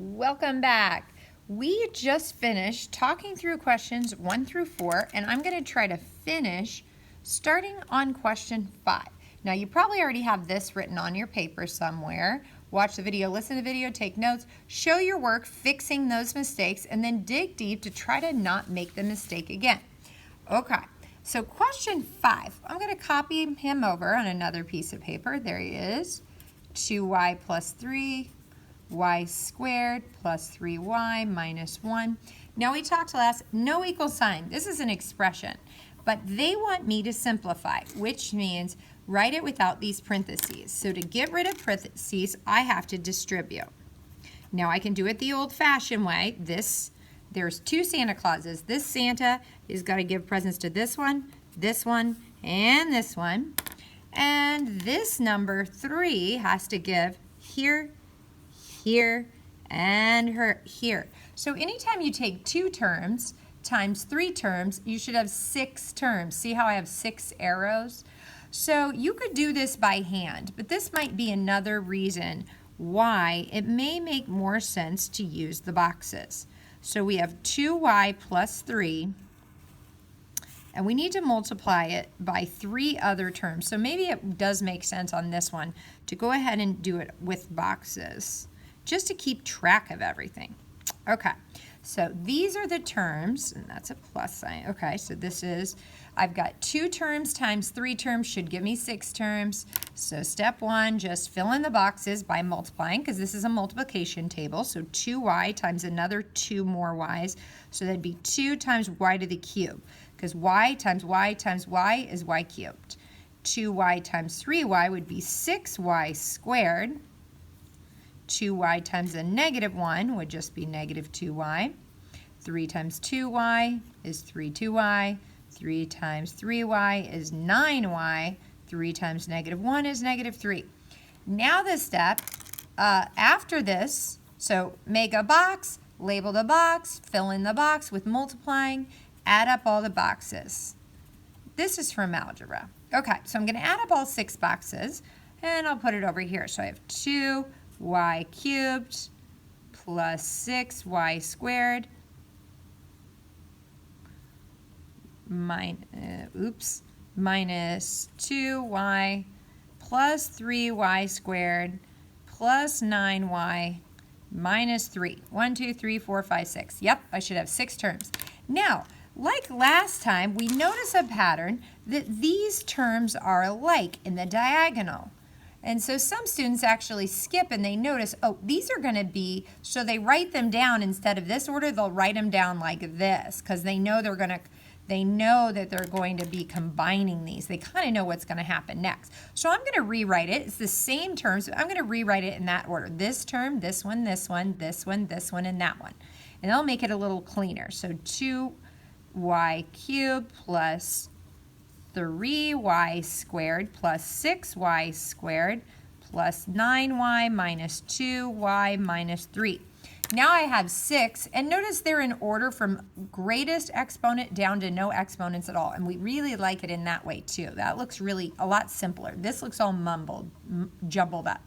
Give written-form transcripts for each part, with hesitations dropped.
Welcome back. We just finished talking through questions 1 through 4, and I'm going to try to finish starting on question 5. Now, you probably already have this written on your paper somewhere. Watch the video, listen to the video, take notes, show your work fixing those mistakes, and then dig deep to try to not make the mistake again. Okay, so question 5. I'm going to copy him over on another piece of paper. There he is. 2y plus 3. Y squared plus 3y minus 1. Now we talked last, no equal sign. This is an expression, but they want me to simplify, which means write it without these parentheses. So to get rid of parentheses, I have to distribute. Now I can do it the old-fashioned way. There's 2 Santa Clauses. This Santa is got to give presents to this one, and this one. And this number 3 has to give here, here, and here. So anytime you take 2 terms times 3 terms, you should have 6 terms. See how I have 6 arrows? So you could do this by hand, but this might be another reason why it may make more sense to use the boxes. So we have 2y plus 3, and we need to multiply it by 3 other terms. So maybe it does make sense on this one to go ahead and do it with boxes, just to keep track of everything. Okay, so these are the terms, and that's a plus sign. Okay, so this is, I've got 2 terms times 3 terms should give me 6 terms. So step 1, just fill in the boxes by multiplying, because this is a multiplication table. So 2y times another 2 more y's. So that'd be 2 times y to the cube, because y times y times y is y cubed. 2y times 3y would be 6y squared. 2y times a negative 1 would just be negative 2y. 3 times 2y is 3y. 3 times 3y is 9y. 3 times negative 1 is negative 3. Now this step, after this, so make a box, label the box, fill in the box with multiplying, add up all the boxes. This is from algebra. Okay, so I'm going to add up all 6 boxes, and I'll put it over here. So I have 2y cubed plus 6y squared minus 2y plus 3y squared plus 9y minus 3. 1, 2, 3, 4, 5, 6. Yep, I should have 6 terms. Now, like last time, we notice a pattern that these terms are alike in the diagonal. And so some students actually skip and they notice, oh, these are going to be, so they write them down instead of this order, they'll write them down like this because they know that they're going to be combining these. They kind of know what's going to happen next. So I'm going to rewrite it. It's the same terms, but I'm going to rewrite it in that order. This term, this one, this one, this one, this one, and that one. And I'll make it a little cleaner. So 2y cubed plus 3y squared plus 6y squared plus 9y minus 2y minus 3. Now I have 6, and notice they're in order from greatest exponent down to no exponents at all, and we really like it in that way too. That looks really a lot simpler. This looks all jumbled up.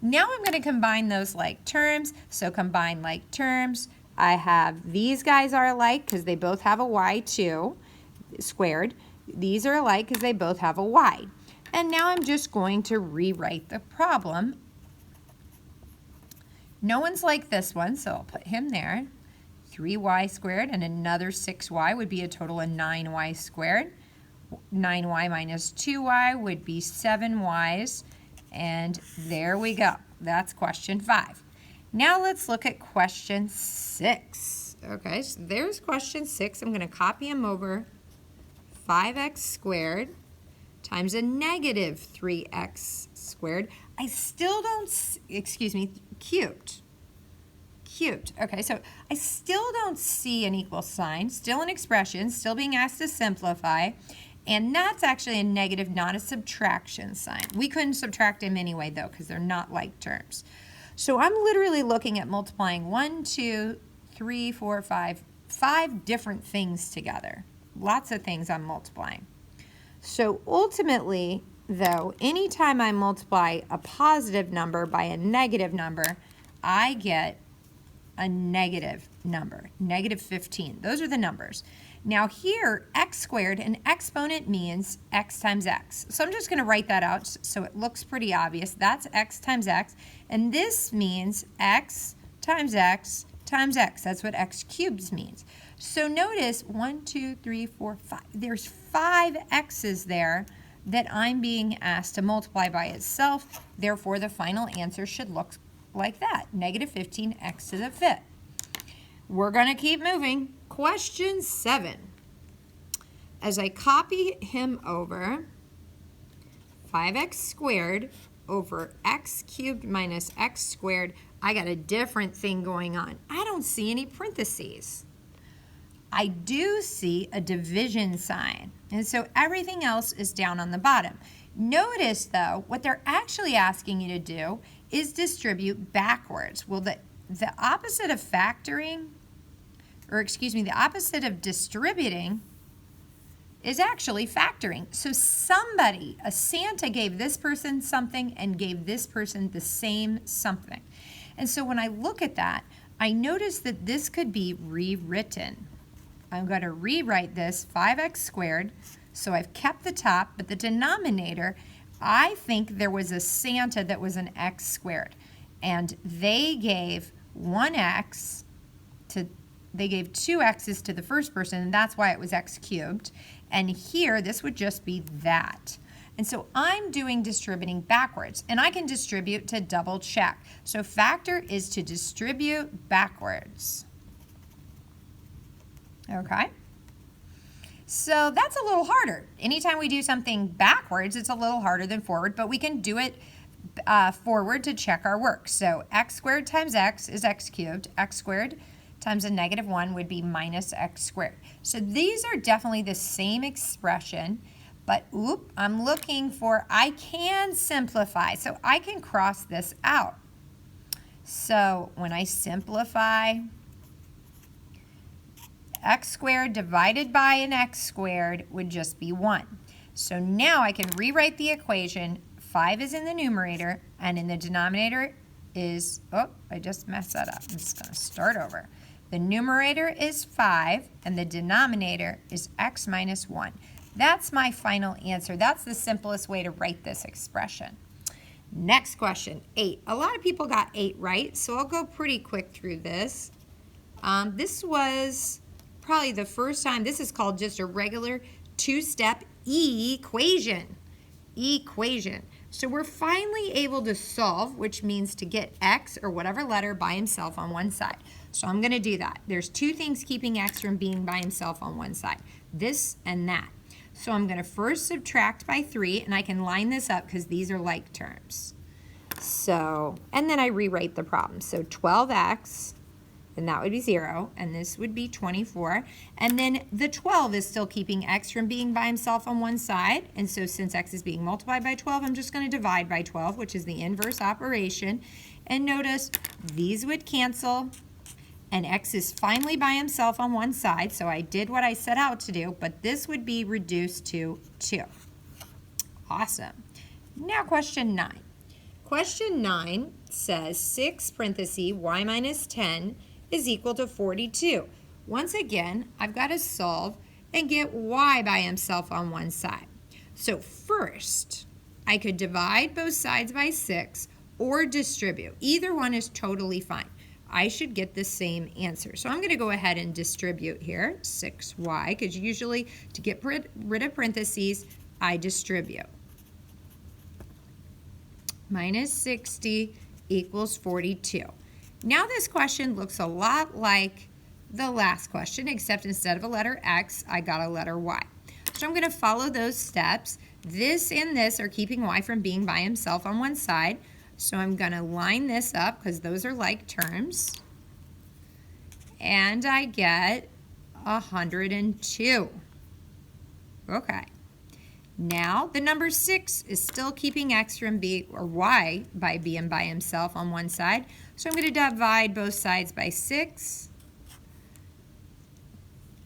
Now I'm going to combine those like terms, so combine like terms. I have these guys are alike because they both have a y2 squared. These are alike because they both have a y. And now I'm just going to rewrite the problem. No one's like this one, so I'll put him there. 3y squared and another 6y would be a total of 9y squared. 9y minus 2y would be 7y's. And there we go. That's question 5. Now let's look at question 6. Okay, so there's question 6. I'm going to copy him over. 5x squared times a negative 3x squared. I still don't, cubed. Okay, so I still don't see an equal sign, still an expression, still being asked to simplify, and that's actually a negative, not a subtraction sign. We couldn't subtract them anyway, though, because they're not like terms. So I'm literally looking at multiplying 1, 2, 3, 4, 5 different things together. Lots of things I'm multiplying. So ultimately, though, anytime I multiply a positive number by a negative number, I get a negative number, negative 15. Those are the numbers. Now here, x squared, an exponent means x times x. So I'm just going to write that out so it looks pretty obvious. That's x times x. And this means x times x times x. That's what x cubed means. So notice 1, 2, 3, 4, 5. There's 5 x's there that I'm being asked to multiply by itself. Therefore, the final answer should look like that, negative 15x to the 5th. We're going to keep moving. Question 7. As I copy him over, 5x squared over x cubed minus x squared, I got a different thing going on. I don't see any parentheses. I do see a division sign, and so everything else is down on the bottom. Notice, though, what they're actually asking you to do is distribute backwards. Well, the opposite of factoring, or excuse me, the opposite of distributing is actually factoring. So somebody, a Santa, gave this person something and gave this person the same something. And so when I look at that, I notice that this could be rewritten. I'm going to rewrite this 5x squared. So I've kept the top, but the denominator, I think there was a Santa that was an x squared. And they gave 1x to, they gave 2 x's to the first person, and that's why it was x cubed. And here, this would just be that. And so I'm doing distributing backwards, and I can distribute to double check. So factor is to distribute backwards. Okay? So that's a little harder. Anytime we do something backwards, it's a little harder than forward, but we can do it forward to check our work. So x squared times x is x cubed. X squared times a negative 1 would be minus x squared. So these are definitely the same expression, but I'm looking for, I can simplify. So I can cross this out. So when I simplify, x squared divided by an x squared would just be 1. So now I can rewrite the equation. 5 is in the numerator, and in the denominator is, I just messed that up. I'm just going to start over. The numerator is 5, and the denominator is x minus 1. That's my final answer. That's the simplest way to write this expression. Next question, 8. A lot of people got 8 right, so I'll go pretty quick through this. This was probably the first time. This is called just a regular 2-step equation. So we're finally able to solve, which means to get x or whatever letter by himself on one side. So I'm going to do that. There's 2 things keeping x from being by himself on one side, this and that. So I'm going to first subtract by 3, and I can line this up because these are like terms. So, and then I rewrite the problem. So 12x, and that would be 0, and this would be 24. And then the 12 is still keeping x from being by himself on one side. And so since x is being multiplied by 12, I'm just going to divide by 12, which is the inverse operation. And notice these would cancel, and x is finally by himself on one side. So I did what I set out to do, but this would be reduced to 2. Awesome. Now question 9. Question 9 says 6 parentheses y minus 10 is equal to 42. Once again, I've got to solve and get y by himself on one side. So first, I could divide both sides by 6 or distribute. Either one is totally fine. I should get the same answer. So I'm going to go ahead and distribute here, 6y, because usually to get rid of parentheses, I distribute. Minus 60 equals 42. Now this question looks a lot like the last question, except instead of a letter x, I got a letter y. So I'm going to follow those steps. This and this are keeping y from being by himself on one side. So I'm going to line this up because those are like terms. And I get 102. Okay. Now the number 6 is still keeping x from being, or y by being by himself on one side. So I'm going to divide both sides by 6.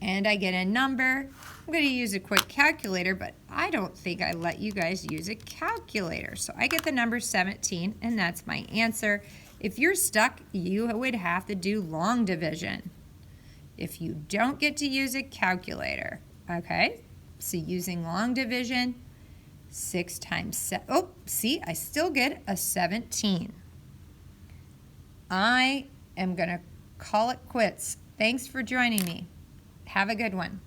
And I get a number. I'm going to use a quick calculator, but I don't think I let you guys use a calculator. So I get the number 17, and that's my answer. If you're stuck, you would have to do long division. If you don't get to use a calculator, okay? So using long division, 6 times 7. Oh, see, I still get a 17. I am going to call it quits. Thanks for joining me. Have a good one.